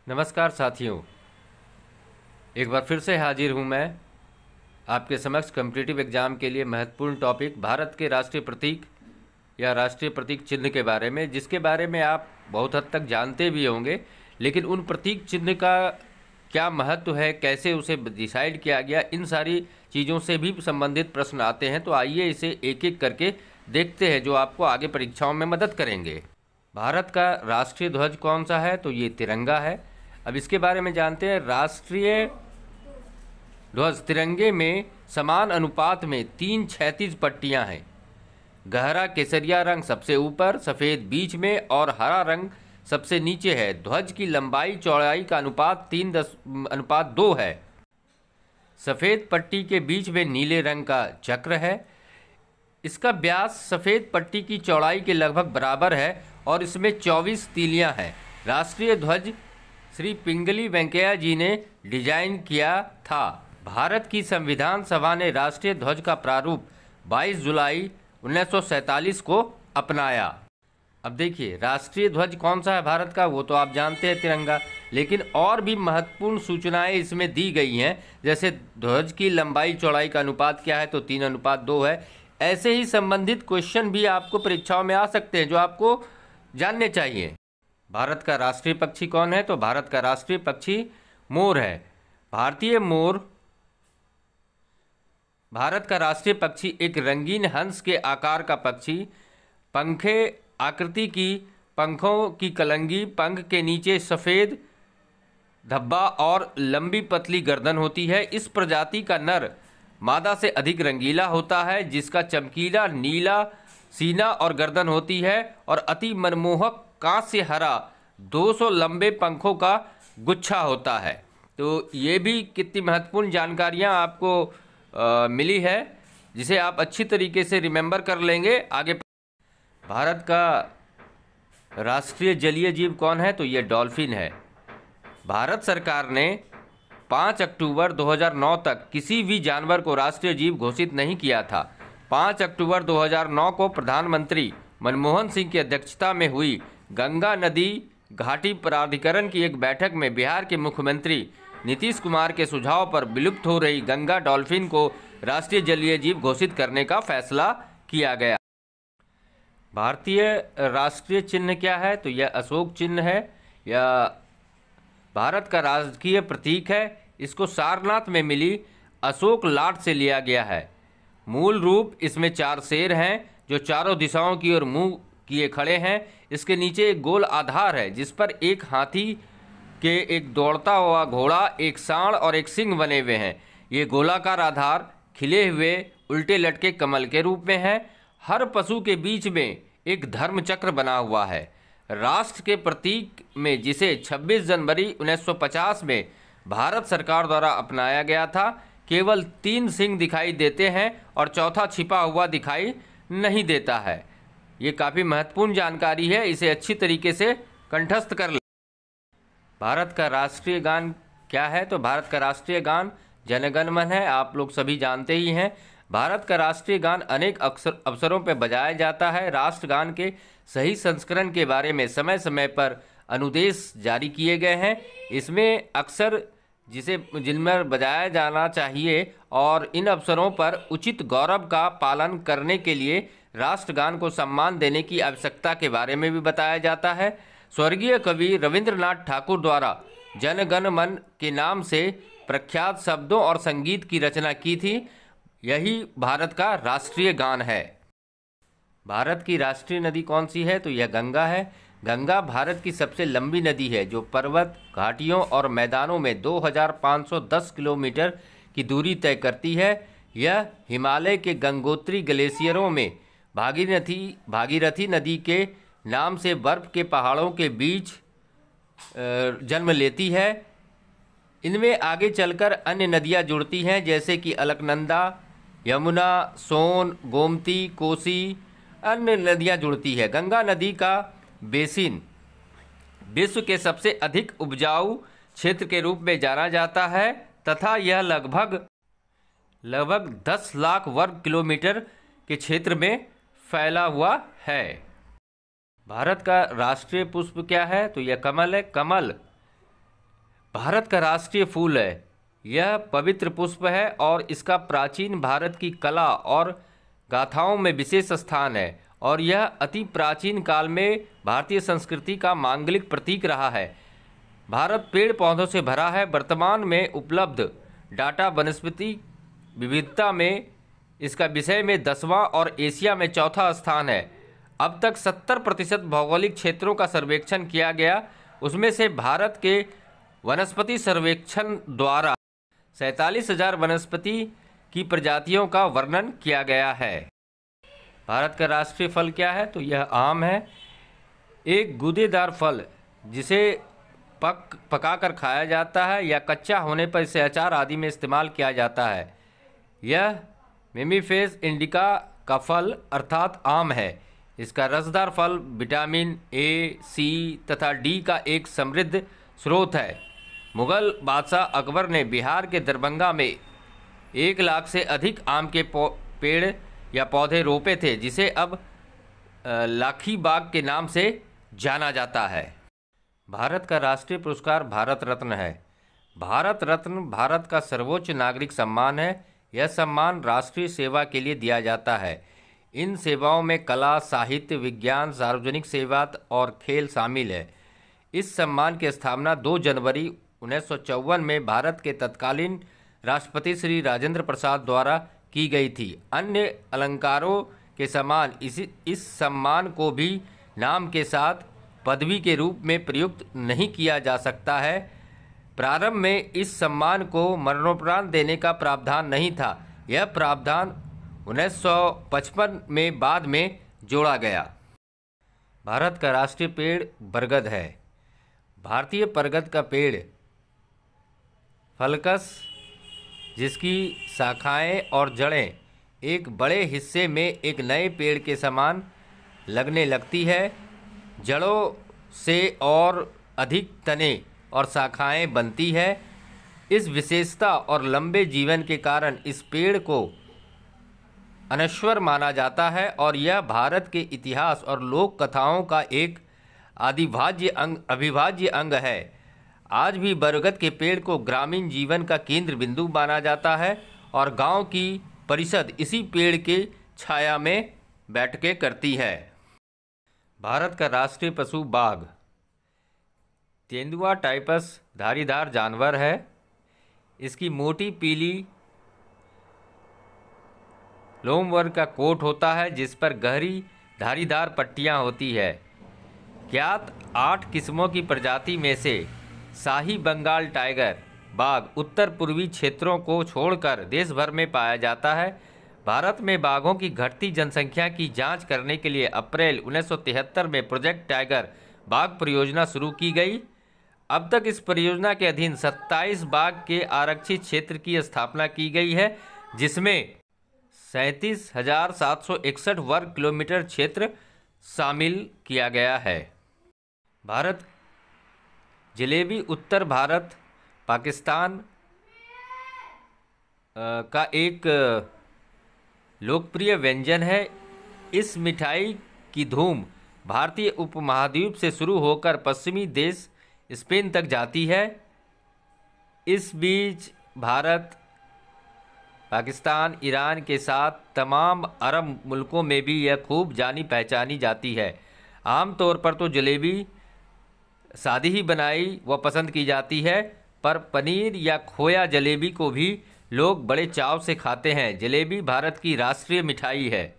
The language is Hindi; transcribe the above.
नमस्कार साथियों, एक बार फिर से हाजिर हूँ मैं आपके समक्ष कॉम्पिटिटिव एग्ज़ाम के लिए महत्वपूर्ण टॉपिक भारत के राष्ट्रीय प्रतीक या राष्ट्रीय प्रतीक चिन्ह के बारे में, जिसके बारे में आप बहुत हद तक जानते भी होंगे। लेकिन उन प्रतीक चिन्ह का क्या महत्व है, कैसे उसे डिसाइड किया गया, इन सारी चीज़ों से भी संबंधित प्रश्न आते हैं। तो आइए इसे एक एक करके देखते हैं, जो आपको आगे परीक्षाओं में मदद करेंगे। भारत का राष्ट्रीय ध्वज कौन सा है? तो ये तिरंगा है। अब इसके बारे में जानते हैं। राष्ट्रीय ध्वज तिरंगे में समान अनुपात में 3 क्षैतिज पट्टियां हैं। गहरा केसरिया रंग सबसे ऊपर, सफ़ेद बीच में और हरा रंग सबसे नीचे है। ध्वज की लंबाई चौड़ाई का अनुपात 3:2 है। सफ़ेद पट्टी के बीच में नीले रंग का चक्र है। इसका व्यास सफ़ेद पट्टी की चौड़ाई के लगभग बराबर है और इसमें 24 तीलियां हैं। राष्ट्रीय ध्वज श्री पिंगली वेंकैया जी ने डिजाइन किया था। भारत की संविधान सभा ने राष्ट्रीय ध्वज का प्रारूप 22 जुलाई 1947 को अपनाया। अब देखिए, राष्ट्रीय ध्वज कौन सा है भारत का, वो तो आप जानते हैं, तिरंगा। लेकिन और भी महत्वपूर्ण सूचनाएं इसमें दी गई हैं, जैसे ध्वज की लंबाई चौड़ाई का अनुपात क्या है, तो 3:2 है। ऐसे ही संबंधित क्वेश्चन भी आपको परीक्षाओं में आ सकते हैं, जो आपको जानने चाहिए। भारत का राष्ट्रीय पक्षी कौन है? तो भारत का राष्ट्रीय पक्षी मोर है। भारत का राष्ट्रीय पक्षी एक रंगीन हंस के आकार का पक्षी, पंखे आकृति की, पंखों की कलंगी, पंख के नीचे सफ़ेद धब्बा और लंबी पतली गर्दन होती है। इस प्रजाति का नर मादा से अधिक रंगीला होता है, जिसका चमकीला नीला सीना और गर्दन होती है और अति मनमोहक कांस्य हरा 200 लंबे पंखों का गुच्छा होता है। तो ये भी कितनी महत्वपूर्ण जानकारियाँ आपको मिली है, जिसे आप अच्छी तरीके से रिमेंबर कर लेंगे आगे। भारत का राष्ट्रीय जलीय जीव कौन है? तो ये डॉल्फिन है। भारत सरकार ने 5 अक्टूबर 2009 तक किसी भी जानवर को राष्ट्रीय जीव घोषित नहीं किया था। 5 अक्टूबर 2009 को प्रधानमंत्री मनमोहन सिंह की अध्यक्षता में हुई गंगा नदी घाटी प्राधिकरण की एक बैठक में बिहार के मुख्यमंत्री नीतीश कुमार के सुझाव पर विलुप्त हो रही गंगा डॉल्फिन को राष्ट्रीय जलीय जीव घोषित करने का फैसला किया गया। भारतीय राष्ट्रीय चिन्ह क्या है? तो यह अशोक चिन्ह है। यह भारत का राजकीय प्रतीक है। इसको सारनाथ में मिली अशोक लाट से लिया गया है। मूल रूप इसमें 4 शेर हैं, जो चारों दिशाओं की ओर मुंह किए खड़े हैं। इसके नीचे एक गोल आधार है, जिस पर एक हाथी के एक दौड़ता हुआ घोड़ा, एक सांड और एक सिंह बने हुए हैं। ये गोलाकार आधार खिले हुए उल्टे लटके कमल के रूप में है। हर पशु के बीच में एक धर्म चक्र बना हुआ है। राष्ट्र के प्रतीक में, जिसे 26 जनवरी 1950 में भारत सरकार द्वारा अपनाया गया था, केवल 3 सिंह दिखाई देते हैं और चौथा छिपा हुआ दिखाई नहीं देता है। ये काफ़ी महत्वपूर्ण जानकारी है, इसे अच्छी तरीके से कंठस्थ कर लें। भारत का राष्ट्रीय गान क्या है? तो भारत का राष्ट्रीय गान जन गण मन है। आप लोग सभी जानते ही हैं। भारत का राष्ट्रीय गान अनेक अवसरों पर बजाया जाता है। राष्ट्रगान के सही संस्करण के बारे में समय समय पर अनुदेश जारी किए गए हैं। इसमें अक्सर जिनमें बजाया जाना चाहिए और इन अवसरों पर उचित गौरव का पालन करने के लिए राष्ट्रगान को सम्मान देने की आवश्यकता के बारे में भी बताया जाता है। स्वर्गीय कवि रविंद्रनाथ ठाकुर द्वारा जन गण मन के नाम से प्रख्यात शब्दों और संगीत की रचना की थी। यही भारत का राष्ट्रीय गान है। भारत की राष्ट्रीय नदी कौन सी है? तो यह गंगा है। गंगा भारत की सबसे लंबी नदी है, जो पर्वत, घाटियों और मैदानों में 2510 किलोमीटर की दूरी तय करती है। यह हिमालय के गंगोत्री ग्लेशियरों में भागीरथी नदी के नाम से बर्फ के पहाड़ों के बीच जन्म लेती है। इनमें आगे चलकर अन्य नदियां जुड़ती हैं, जैसे कि अलकनंदा, यमुना, सोन, गोमती, कोसी, अन्य नदियां जुड़ती है। गंगा नदी का बेसिन विश्व के सबसे अधिक उपजाऊ क्षेत्र के रूप में जाना जाता है तथा यह लगभग 10 लाख वर्ग किलोमीटर के क्षेत्र में फैला हुआ है। भारत का राष्ट्रीय पुष्प क्या है? तो यह कमल है। कमल भारत का राष्ट्रीय फूल है। यह पवित्र पुष्प है और इसका प्राचीन भारत की कला और गाथाओं में विशेष स्थान है और यह अति प्राचीन काल में भारतीय संस्कृति का मांगलिक प्रतीक रहा है। भारत पेड़ पौधों से भरा है। वर्तमान में उपलब्ध डाटा वनस्पति विविधता में इसका विषय में 10वां और एशिया में चौथा स्थान है। अब तक 70% भौगोलिक क्षेत्रों का सर्वेक्षण किया गया, उसमें से भारत के वनस्पति सर्वेक्षण द्वारा 47,000 वनस्पति की प्रजातियों का वर्णन किया गया है। भारत का राष्ट्रीय फल क्या है? तो यह आम है, एक गूदेदार फल जिसे पकाकर खाया जाता है या कच्चा होने पर इसे अचार आदि में इस्तेमाल किया जाता है। यह मेमीफेस इंडिका का फल अर्थात आम है। इसका रसदार फल विटामिन ए, सी तथा डी का एक समृद्ध स्रोत है। मुगल बादशाह अकबर ने बिहार के दरभंगा में 1 लाख से अधिक आम के पेड़ या पौधे रोपे थे, जिसे अब लाखी बाग के नाम से जाना जाता है। भारत का राष्ट्रीय पुरस्कार भारत रत्न है। भारत रत्न भारत का सर्वोच्च नागरिक सम्मान है। यह सम्मान राष्ट्रीय सेवा के लिए दिया जाता है। इन सेवाओं में कला, साहित्य, विज्ञान, सार्वजनिक सेवा और खेल शामिल है। इस सम्मान की स्थापना 2 जनवरी 1954 में भारत के तत्कालीन राष्ट्रपति श्री राजेंद्र प्रसाद द्वारा की गई थी। अन्य अलंकारों के समान इस सम्मान को भी नाम के साथ पदवी के रूप में प्रयुक्त नहीं किया जा सकता है। प्रारंभ में इस सम्मान को मरणोपरांत देने का प्रावधान नहीं था। यह प्रावधान 1955 में बाद में जोड़ा गया। भारत का राष्ट्रीय पेड़ बरगद है। भारतीय बरगद का पेड़ फलकस, जिसकी शाखाएं और जड़ें एक बड़े हिस्से में एक नए पेड़ के समान लगने लगती है, जड़ों से और अधिक तने और शाखाएं बनती है। इस विशेषता और लंबे जीवन के कारण इस पेड़ को अनश्वर माना जाता है और यह भारत के इतिहास और लोक कथाओं का एक अविभाज्य अंग है। आज भी बरगद के पेड़ को ग्रामीण जीवन का केंद्र बिंदु माना जाता है और गांव की परिषद इसी पेड़ के छाया में बैठकें करती है। भारत का राष्ट्रीय पशु बाघ। तेंदुआ टाइपस धारीदार जानवर है। इसकी मोटी पीली लोमवर्ग का कोट होता है, जिस पर गहरी धारीदार पट्टियां होती है। ज्ञात 8 किस्मों की प्रजाति में से शाही बंगाल टाइगर बाघ उत्तर पूर्वी क्षेत्रों को छोड़कर देश भर में पाया जाता है। भारत में बाघों की घटती जनसंख्या की जांच करने के लिए अप्रैल 1973 में प्रोजेक्ट टाइगर बाघ परियोजना शुरू की गई। अब तक इस परियोजना के अधीन 27 बाघ के आरक्षित क्षेत्र की स्थापना की गई है, जिसमें 37,761 वर्ग किलोमीटर क्षेत्र शामिल किया गया है। भारत जलेबी उत्तर भारत पाकिस्तान का एक लोकप्रिय व्यंजन है। इस मिठाई की धूम भारतीय उपमहाद्वीप से शुरू होकर पश्चिमी देश स्पेन तक जाती है। इस बीच भारत, पाकिस्तान, ईरान के साथ तमाम अरब मुल्कों में भी यह खूब जानी पहचानी जाती है। आमतौर पर तो जलेबी सादी ही बनाई व पसंद की जाती है, पर पनीर या खोया जलेबी को भी लोग बड़े चाव से खाते हैं। जलेबी भारत की राष्ट्रीय मिठाई है।